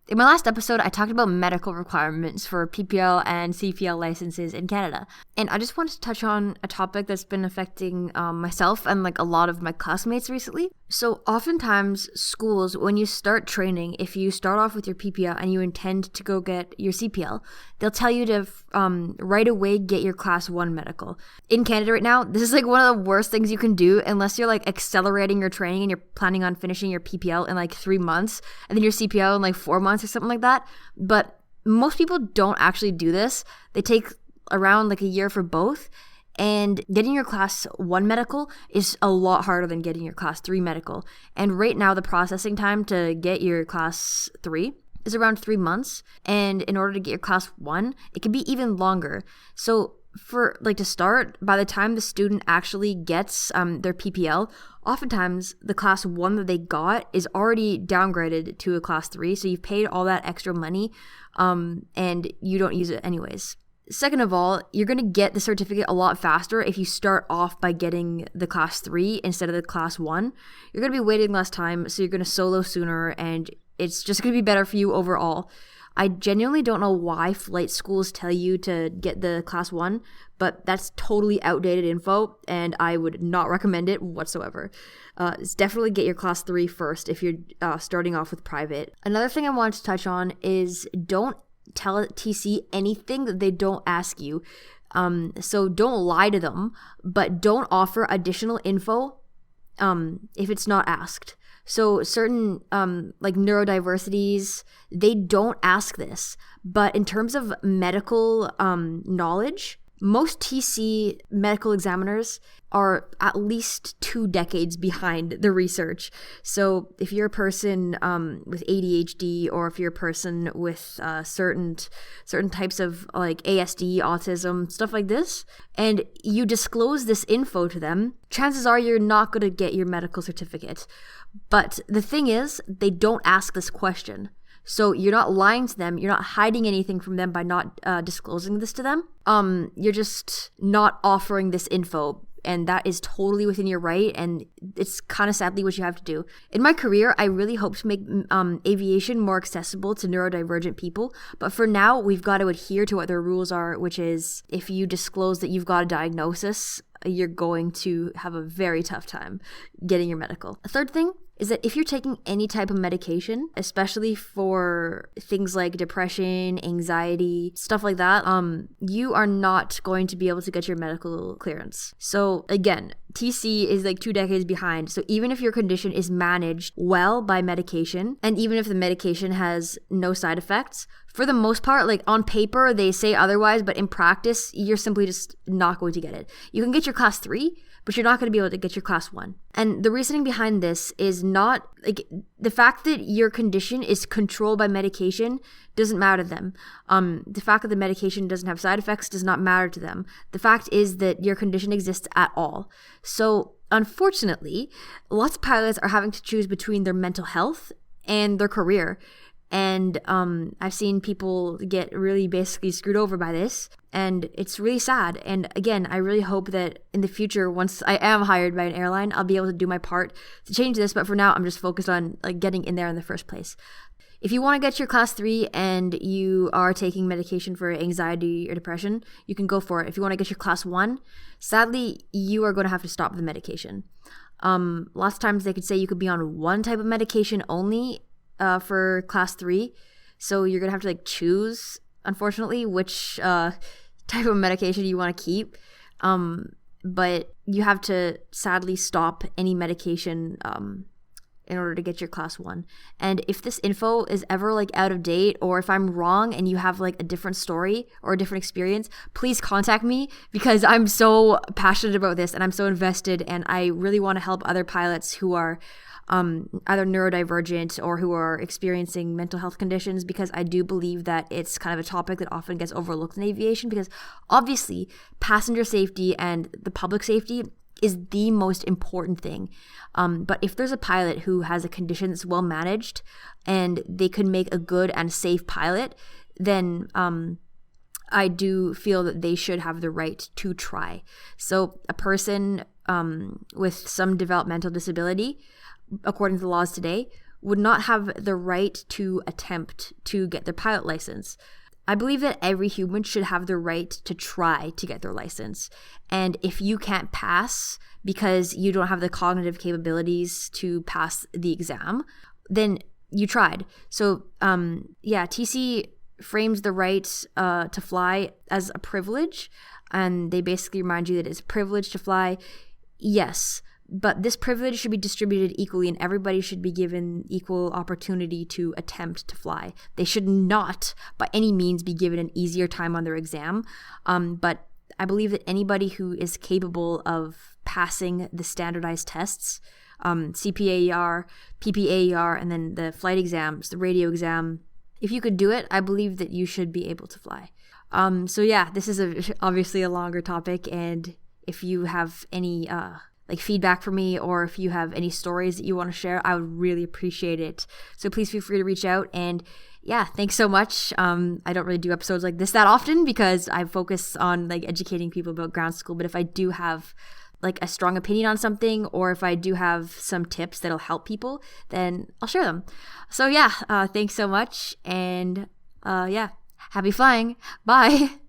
In my last episode, I talked about medical requirements for PPL and CPL licenses in Canada. And I just wanted to touch on a topic that's been affecting myself and like a lot of my classmates recently. So oftentimes schools, when you start training, if you start off with your PPL and you intend to go get your CPL, they'll tell you to right away get your class 1 medical. In Canada right now, this is like one of the worst things you can do unless you're like accelerating your training and you're planning on finishing your PPL in like 3 months and then your CPL in like 4 months or something like that. But most people don't actually do this. They take around like a year for both. And getting your class 1 medical is a lot harder than getting your class 3 medical. And right now, the processing time to get your class 3 is around 3 months. And in order to get your class 1, it can be even longer. So for like to start, by the time the student actually gets their PPL, oftentimes the class 1 that they got is already downgraded to a class 3. So you've paid all that extra money and you don't use it anyways. Second of all, you're going to get the certificate a lot faster if you start off by getting the class 3 instead of the class 1. You're going to be waiting less time, so you're going to solo sooner, and it's just going to be better for you overall. I genuinely don't know why flight schools tell you to get the class 1, but that's totally outdated info, and I would not recommend it whatsoever. Definitely get your class 3 first if you're starting off with private. Another thing I wanted to touch on is don't tell TC anything that they don't ask you. So don't lie to them, but don't offer additional info if it's not asked. So certain like neurodiversities, they don't ask this. But in terms of medical knowledge, most TC medical examiners are at least 2 decades behind the research. So if you're a person with ADHD, or if you're a person with certain types of like ASD, autism, stuff like this, and you disclose this info to them, chances are you're not going to get your medical certificate. But the thing is, they don't ask this question. So you're not lying to them. You're not hiding anything from them by not disclosing this to them. You're just not offering this info. And that is totally within your right. And it's kind of sadly what you have to do. In my career, I really hope to make aviation more accessible to neurodivergent people. But for now, we've got to adhere to what their rules are, which is if you disclose that you've got a diagnosis, you're going to have a very tough time getting your medical. A third thing is that if you're taking any type of medication, especially for things like depression, anxiety, stuff like that, you are not going to be able to get your medical clearance. So again, TC is like 2 decades behind. So even if your condition is managed well by medication, and even if the medication has no side effects, for the most part, like on paper, they say otherwise, but in practice, you're simply just not going to get it. You can get your class 3, but you're not going to be able to get your class 1. And the reasoning behind this is not like the fact that your condition is controlled by medication doesn't matter to them. The fact that the medication doesn't have side effects does not matter to them. The fact is that your condition exists at all. So unfortunately, lots of pilots are having to choose between their mental health and their career. And I've seen people get really basically screwed over by this, and it's really sad. And again, I really hope that in the future, once I am hired by an airline, I'll be able to do my part to change this. But for now, I'm just focused on like getting in there in the first place. If you want to get your class 3 and you are taking medication for anxiety or depression, you can go for it. If you want to get your class 1, sadly, you are going to have to stop the medication. Lots of times they could say you could be on one type of medication only for class 3. So you're going to have to like choose, unfortunately, which type of medication you want to keep. But you have to sadly stop any medication in order to get your class 1. And if this info is ever like out of date, or if I'm wrong and you have like a different story or a different experience, please contact me, because I'm so passionate about this and I'm so invested, and I really want to help other pilots who are either neurodivergent or who are experiencing mental health conditions, because I do believe that it's kind of a topic that often gets overlooked in aviation, because obviously passenger safety and the public safety is the most important thing. But if there's a pilot who has a condition that's well managed and they could make a good and safe pilot, then I do feel that they should have the right to try. So a person with some developmental disability, according to the laws today, would not have the right to attempt to get their pilot license. I believe that every human should have the right to try to get their license. And if you can't pass because you don't have the cognitive capabilities to pass the exam, then you tried. So, TC frames the right to fly as a privilege, and they basically remind you that it's a privilege to fly. Yes, but this privilege should be distributed equally, and everybody should be given equal opportunity to attempt to fly. They should not, by any means, be given an easier time on their exam. But I believe that anybody who is capable of passing the standardized tests, CPAER, PPAER, and then the flight exams, the radio exam, if you could do it, I believe that you should be able to fly. This is obviously a longer topic, and if you have any feedback for me, or if you have any stories that you want to share, I would really appreciate it. So please feel free to reach out. And yeah, thanks so much. I don't really do episodes like this that often because I focus on educating people about ground school. But if I do have a strong opinion on something, or if I do have some tips that'll help people, then I'll share them. So yeah, thanks so much. And happy flying. Bye.